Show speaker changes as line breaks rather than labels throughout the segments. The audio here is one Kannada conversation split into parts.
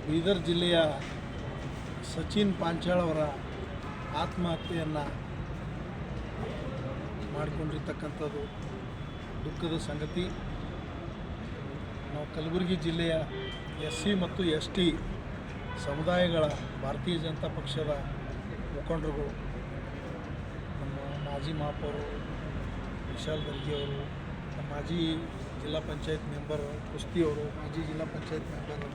ಬೀದರ್ ಜಿಲ್ಲೆಯ ಸಚಿನ್ ಪಾಂಚಾಳ್ ಅವರ ಆತ್ಮಹತ್ಯೆಯನ್ನು ಮಾಡಿಕೊಂಡಿರ್ತಕ್ಕಂಥದ್ದು ದುಃಖದ ಸಂಗತಿ. ನಾವು ಕಲಬುರಗಿ ಜಿಲ್ಲೆಯ SC ಮತ್ತು ST ಸಮುದಾಯಗಳ ಭಾರತೀಯ ಜನತಾ ಪಕ್ಷದ ಮುಖಂಡರುಗಳು, ನಮ್ಮ ಮಾಜಿ ಮಹಾಪೌರರು ವಿಶಾಲ್ ದರ್ಗಿ ಅವರು, ನಮ್ಮ ಮಾಜಿ ಜಿಲ್ಲಾ ಪಂಚಾಯತ್ ಮೆಂಬರ್ ಕುಸ್ತಿಯವರು, ಮಾಜಿ ಜಿಲ್ಲಾ ಪಂಚಾಯತ್ ಮೆಂಬರ್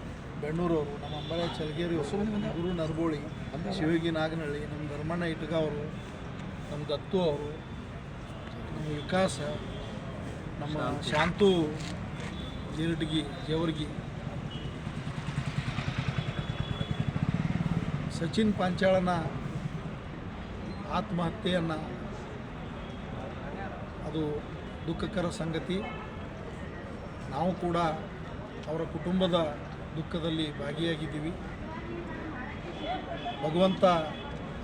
ಬೆಣ್ಣೂರವರು, ನಮ್ಮ ಅಂಬಾಯ ಚಲಗೇರಿ ಅವರು, ಗುರು ನರಬೋಳಿ, ಶಿವಗಿ ನಾಗನಹಳ್ಳಿ, ನಮ್ಮ ಧರ್ಮಣ್ಣ ಇಟ್ಗ ಅವರು, ನಮ್ಮ ದತ್ತು ಅವರು, ನಮ್ಮ ವಿಕಾಸ, ನಮ್ಮ ಶಾಂತು ಜೇವರ್ಗಿ, ಸಚಿನ್ ಪಾಂಚಾಳನ ಆತ್ಮಹತ್ಯೆಯನ್ನು ಅದು ದುಃಖಕರ ಸಂಗತಿ. ನಾವು ಕೂಡ ಅವರ ಕುಟುಂಬದ ದುಃಖದಲ್ಲಿ ಭಾಗಿಯಾಗಿದ್ದೀವಿ. ಭಗವಂತ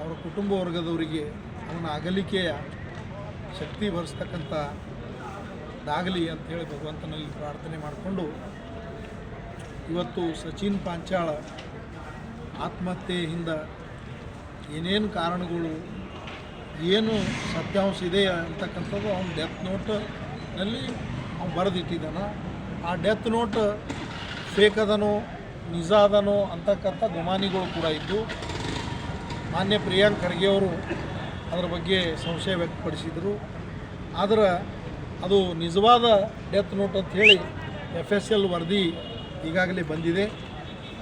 ಅವರ ಕುಟುಂಬ ವರ್ಗದವರಿಗೆ ಅವನ ಅಗಲಿಕೆಯ ಶಕ್ತಿ ಭರಿಸ್ತಕ್ಕಂಥದ್ದಾಗಲಿ ಅಂಥೇಳಿ ಭಗವಂತನಲ್ಲಿ ಪ್ರಾರ್ಥನೆ ಮಾಡಿಕೊಂಡು, ಇವತ್ತು ಸಚಿನ್ ಪಾಂಚಾಳ ಆತ್ಮಹತ್ಯೆಯಿಂದ ಏನೇನು ಕಾರಣಗಳು, ಏನು ಸತ್ಯಾಂಶ ಇದೆ ಅಂತಕ್ಕಂಥದ್ದು ಅವನ ಡೆತ್ ನೋಟ್ನಲ್ಲಿ ಅವನು ಬರೆದಿಟ್ಟಿದ್ದಾನೆ. ಆ ಡೆತ್ ನೋಟ್ ಫೇಕ್ ಅದನೋ ನಿಜ ಅದನೋ ಅಂತಕ್ಕಂಥ ಗುಮಾನಿಗಳು ಕೂಡ ಇದ್ದು, ಮಾನ್ಯ ಪ್ರಿಯಾಂಕ್ ಖರ್ಗೆ ಅವರು ಅದರ ಬಗ್ಗೆ ಸಂಶಯ ವ್ಯಕ್ತಪಡಿಸಿದರು. ಆದರೆ ಅದು ನಿಜವಾದ ಡೆತ್ ನೋಟ್ ಅಂತ ಹೇಳಿ FSL ವರದಿ ಈಗಾಗಲೇ ಬಂದಿದೆ.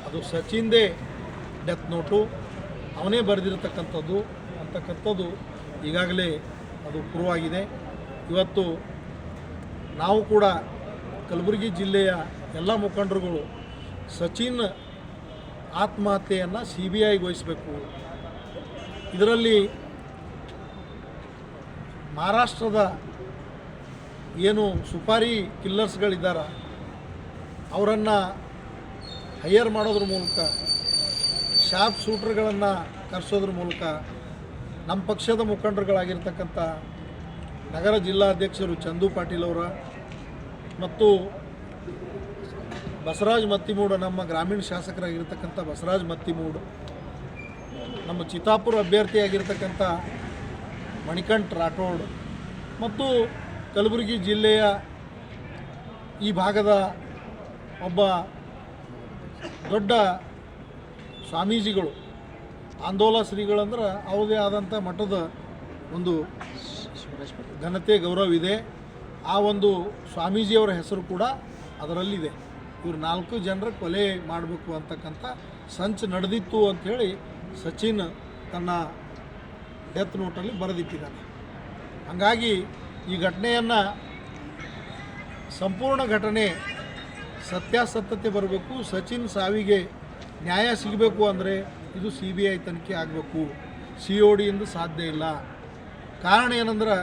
ಅದು ಸಚಿನ್ದೇ ಡೆತ್ ನೋಟು, ಅವನೇ ಬರೆದಿರತಕ್ಕಂಥದ್ದು ಅಂತಕ್ಕಂಥದ್ದು ಈಗಾಗಲೇ ಅದು ಪ್ರೂವ್ ಆಗಿದೆ. ಇವತ್ತು ನಾವು ಕೂಡ ಕಲಬುರಗಿ ಜಿಲ್ಲೆಯ ಎಲ್ಲ ಮುಖಂಡರುಗಳು ಸಚಿನ್ ಆತ್ಮಹತ್ಯೆಯನ್ನು CBIಗೆ ವಹಿಸಬೇಕು. ಇದರಲ್ಲಿ ಮಹಾರಾಷ್ಟ್ರದ ಏನು ಸುಪಾರಿ ಕಿಲ್ಲರ್ಸ್ಗಳಿದ್ದಾರೆ ಅವರನ್ನು ಹೈಯರ್ ಮಾಡೋದ್ರ ಮೂಲಕ, ಶಾರ್ಪ್ ಶೂಟರ್ಗಳನ್ನು ಕರೆಸೋದ್ರ ಮೂಲಕ ನಮ್ಮ ಪಕ್ಷದ ಮುಖಂಡರುಗಳಾಗಿರ್ತಕ್ಕಂಥ ನಗರ ಜಿಲ್ಲಾಧ್ಯಕ್ಷರು ಚಂದು ಪಾಟೀಲ್ ಅವರ ಮತ್ತು ಬಸವರಾಜ್ ಮತ್ತಿಮೂಡ್, ನಮ್ಮ ಗ್ರಾಮೀಣ ಶಾಸಕರಾಗಿರ್ತಕ್ಕಂಥ ಬಸವರಾಜ್ ಮತ್ತಿಮೂಡ್, ನಮ್ಮ ಚಿತ್ತಾಪುರ ಅಭ್ಯರ್ಥಿಯಾಗಿರ್ತಕ್ಕಂಥ ಮಣಿಕಂಠ ರಾಠೋಡ್ ಮತ್ತು ಕಲಬುರಗಿ ಜಿಲ್ಲೆಯ ಈ ಭಾಗದ ಒಬ್ಬ ದೊಡ್ಡ ಸ್ವಾಮೀಜಿಗಳು, ಆಂದೋಲ ಶ್ರೀಗಳಂದ್ರೆ ಅವ್ರದೇ ಆದಂಥ ಮಠದ ಒಂದು ಘನತೆ ಗೌರವ ಇದೆ. ಆ ಒಂದು ಸ್ವಾಮೀಜಿಯವರ ಹೆಸರು ಕೂಡ ಅದರಲ್ಲಿದೆ. ಇವರು 4 ಜನರ ಕೊಲೆ ಮಾಡಬೇಕು ಅಂತಕ್ಕಂಥ ಸಂಚು ನಡೆದಿತ್ತು ಅಂಥೇಳಿ ಸಚಿನ್ ತನ್ನ ಡೆತ್ ನೋಟಲ್ಲಿ ಬರೆದಿಟ್ಟಿದ್ದಾನೆ. ಹಾಗಾಗಿ ಈ ಘಟನೆಯನ್ನು, ಸಂಪೂರ್ಣ ಘಟನೆ ಸತ್ಯಾಸತ್ಯತೆ ಬರಬೇಕು, ಸಚಿನ್ ಸಾವಿಗೆ ನ್ಯಾಯ ಸಿಗಬೇಕು ಅಂದರೆ ಇದು CBI ತನಿಖೆ ಆಗಬೇಕು. CODಯಿಂದ ಸಾಧ್ಯ ಇಲ್ಲ. ಕಾರಣ ಏನಂದ್ರೆ,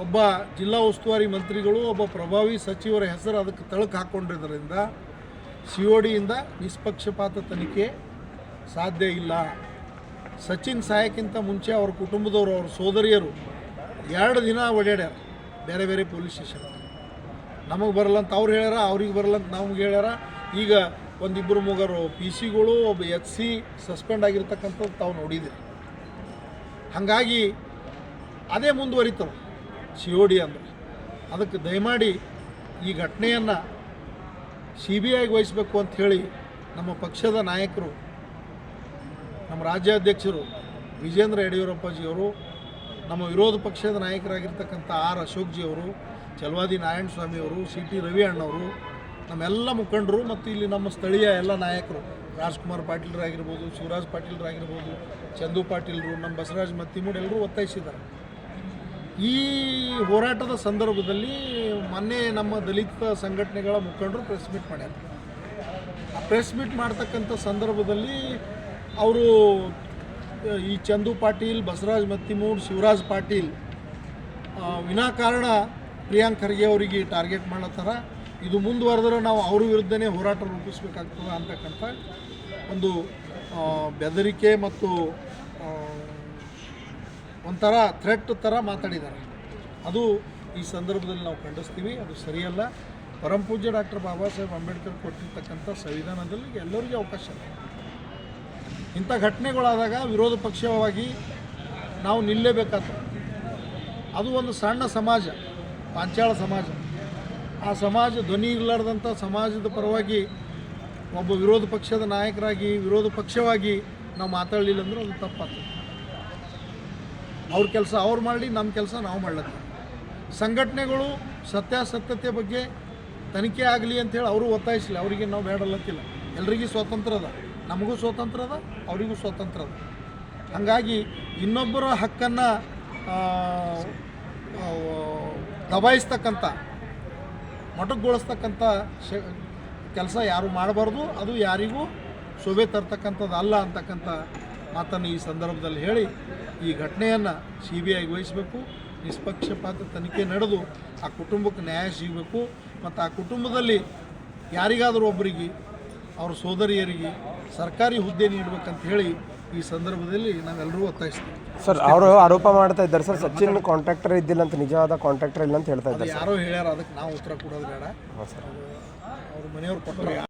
ಒಬ್ಬ ಜಿಲ್ಲಾ ಉಸ್ತುವಾರಿ ಮಂತ್ರಿಗಳು, ಒಬ್ಬ ಪ್ರಭಾವಿ ಸಚಿವರ ಹೆಸರು ಅದಕ್ಕೆ ತಳಕು ಹಾಕ್ಕೊಂಡಿರೋದ್ರಿಂದ CODಯಿಂದ ನಿಷ್ಪಕ್ಷಪಾತ ತನಿಖೆ ಸಾಧ್ಯ ಇಲ್ಲ. ಸಚಿನ್ ಸಾಯಕ್ಕಿಂತ ಮುಂಚೆ ಅವ್ರ ಕುಟುಂಬದವರು, ಅವ್ರ ಸೋದರಿಯರು 2 ದಿನ ಓಡಾಡ್ಯಾರ ಬೇರೆ ಬೇರೆ ಪೊಲೀಸ್ ಸ್ಟೇಷನ್. ನಮಗೆ ಬರಲ್ಲಂತ ಅವ್ರು ಹೇಳ್ಯಾರ, ಅವ್ರಿಗೆ ಬರಲ್ಲಂತ ನಮ್ಗೆ ಹೇಳ್ಯಾರ. ಈಗ ಒಂದಿಬ್ಬರು ಮೂಗರು PC-ಗಳು, ಒಬ್ಬ SC ಸಸ್ಪೆಂಡ್ ಆಗಿರ್ತಕ್ಕಂಥದ್ದು ತಾವು ನೋಡಿದ್ರಿ. ಹಾಗಾಗಿ ಅದೇ ಮುಂದುವರಿತವೆ COD ಅಂದರೆ. ಅದಕ್ಕೆ ದಯಮಾಡಿ ಈ ಘಟನೆಯನ್ನು CBIಗೆ ವಹಿಸಬೇಕು ಅಂಥೇಳಿ ನಮ್ಮ ಪಕ್ಷದ ನಾಯಕರು, ನಮ್ಮ ರಾಜ್ಯಾಧ್ಯಕ್ಷರು ವಿಜೇಂದ್ರ ಯಡಿಯೂರಪ್ಪಜಿಯವರು, ನಮ್ಮ ವಿರೋಧ ಪಕ್ಷದ ನಾಯಕರಾಗಿರ್ತಕ್ಕಂಥ R ಅಶೋಕ್ಜಿಯವರು, ಚಲವಾದಿ ನಾರಾಯಣ ಸ್ವಾಮಿಯವರು, CT ರವಿ ಅಣ್ಣವರು, ನಮ್ಮೆಲ್ಲ ಮುಖಂಡರು ಮತ್ತು ಇಲ್ಲಿ ನಮ್ಮ ಸ್ಥಳೀಯ ಎಲ್ಲ ನಾಯಕರು, ರಾಜ್ಕುಮಾರ್ ಪಾಟೀಲ್ರಾಗಿರ್ಬೋದು, ಶಿವರಾಜ್ ಪಾಟೀಲ್ರಾಗಿರ್ಬೋದು, ಚಂದು ಪಾಟೀಲ್ರು, ನಮ್ಮ ಬಸವರಾಜ್ ಮತ್ತಿಮೂಡ್ ಎಲ್ಲರೂ ಒತ್ತಾಯಿಸಿದ್ದಾರೆ. ಈ ಹೋರಾಟದ ಸಂದರ್ಭದಲ್ಲಿ ಮೊನ್ನೆ ನಮ್ಮ ದಲಿತ ಸಂಘಟನೆಗಳ ಮುಖಂಡರು ಪ್ರೆಸ್ ಮೀಟ್ ಮಾಡ್ಯಾರ. ಆ ಪ್ರೆಸ್ ಮೀಟ್ ಮಾಡ್ತಕ್ಕಂಥ ಸಂದರ್ಭದಲ್ಲಿ ಅವರು ಈ ಚಂದು ಪಾಟೀಲ್, ಬಸವರಾಜ್ ಮತ್ತಿಮೂಡ್, ಶಿವರಾಜ್ ಪಾಟೀಲ್ ವಿನಾಕಾರಣ ಪ್ರಿಯಾಂಕ್ ಖರ್ಗೆ ಅವರಿಗೆ ಟಾರ್ಗೆಟ್ ಮಾಡತ್ತಾರ. ಇದು ಮುಂದುವರೆದ್ರೆ ನಾವು ಅವ್ರ ವಿರುದ್ಧನೇ ಹೋರಾಟ ರೂಪಿಸಬೇಕಾಗ್ತದೆ ಅಂತಕ್ಕಂಥ ಒಂದು ಬೆದರಿಕೆ ಮತ್ತು ಒಂಥರ ಥ್ರೆಟ್ ಥರ ಮಾತಾಡಿದ್ದಾರೆ. ಅದು ಈ ಸಂದರ್ಭದಲ್ಲಿ ನಾವು ಖಂಡಿಸ್ತೀವಿ. ಅದು ಸರಿಯಲ್ಲ. ಪರಮ ಪೂಜ್ಯ ಡಾಕ್ಟರ್ ಬಾಬಾ ಸಾಹೇಬ್ ಅಂಬೇಡ್ಕರ್ ಕೊಟ್ಟಿರ್ತಕ್ಕಂಥ ಸಂವಿಧಾನದಲ್ಲಿ ಎಲ್ಲರಿಗೂ ಅವಕಾಶ ಇದೆ. ಇಂಥ ಘಟನೆಗಳಾದಾಗ ವಿರೋಧ ಪಕ್ಷವಾಗಿ ನಾವು ನಿಲ್ಲಲೇಬೇಕಾಗ್ತದೆ. ಅದು ಒಂದು ಸಣ್ಣ ಸಮಾಜ, ಪಾಂಚಾಳ ಸಮಾಜ. ಆ ಸಮಾಜ ಧ್ವನಿ ಇರಲಾರ್ದಂಥ ಸಮಾಜದ ಪರವಾಗಿ ಒಬ್ಬ ವಿರೋಧ ಪಕ್ಷದ ನಾಯಕರಾಗಿ ವಿರೋಧ ಪಕ್ಷವಾಗಿ ನಾವು ಮಾತಾಡಲಿಲ್ಲ ಅಂದ್ರೆ ಅದು ತಪ್ಪಾಗ್ತದೆ. ಅವ್ರ ಕೆಲಸ ಅವ್ರು ಮಾಡಲಿ, ನಮ್ಮ ಕೆಲಸ ನಾವು ಮಾಡ್ಲತ್ತೀವಿ. ಸಂಘಟನೆಗಳು ಸತ್ಯಾಸತ್ಯತೆ ಬಗ್ಗೆ ತನಿಖೆ ಆಗಲಿ ಅಂಥೇಳಿ ಅವರು ಒತ್ತಾಯಿಸಲಿ, ಅವರಿಗೆ ನಾವು ಬೇಡಲ್ಲತ್ತಿಲ್ಲ. ಎಲ್ರಿಗೂ ಸ್ವಾತಂತ್ರ್ಯ ಅದ, ನಮಗೂ ಸ್ವಾತಂತ್ರ್ಯ ಅದ, ಅವರಿಗೂ ಸ್ವಾತಂತ್ರ್ಯ ಅದ. ಹಾಗಾಗಿ ಇನ್ನೊಬ್ಬರ ಹಕ್ಕನ್ನು ದಬಾಯಿಸ್ತಕ್ಕಂಥ, ಮೊಟಕುಗೊಳಿಸ್ತಕ್ಕಂಥ ಕೆಲಸ ಯಾರು ಮಾಡಬಾರ್ದು. ಅದು ಯಾರಿಗೂ ಶೋಭೆ ತರ್ತಕ್ಕಂಥದ್ದು ಅಲ್ಲ ಅಂತಕ್ಕಂಥ ಮಾತನ್ನು ಈ ಸಂದರ್ಭದಲ್ಲಿ ಹೇಳಿ, ಈ ಘಟನೆಯನ್ನು CBIಗೆ ವಹಿಸಬೇಕು. ನಿಷ್ಪಕ್ಷಪಾತ ತನಿಖೆ ನಡೆದು ಆ ಕುಟುಂಬಕ್ಕೆ ನ್ಯಾಯ ಸಿಗಬೇಕು. ಮತ್ತು ಆ ಕುಟುಂಬದಲ್ಲಿ ಯಾರಿಗಾದರೂ ಒಬ್ಬರಿಗೆ, ಅವ್ರ ಸೋದರಿಯರಿಗೆ ಸರ್ಕಾರಿ ಹುದ್ದೆ ನೀಡಬೇಕಂತ ಹೇಳಿ ಈ ಸಂದರ್ಭದಲ್ಲಿ ನಾವೆಲ್ಲರೂ ಒತ್ತಾಯಿಸ್ತೀವಿ.
ಸರ್, ಅವರು ಆರೋಪ ಮಾಡ್ತಾ ಇದ್ದಾರೆ ಸರ್, ಸಚಿನ್ ಕಾಂಟ್ರಾಕ್ಟರ್ ಇದ್ದಿಲ್ಲ ಅಂತ, ನಿಜವಾದ ಕಾಂಟ್ರಾಕ್ಟರ್ ಇಲ್ಲ ಅಂತ ಹೇಳ್ತಾ ಇದ್ದಾರೆ.
ಯಾರೋ ಹೇಳ್ಯಾರ, ಅದಕ್ಕೆ ನಾವು ಉತ್ತರ ಕೊಡೋದು ಬೇಡ. ಅವ್ರ ಮನೆಯವ್ರು ಕೊಟ್ಟರೆ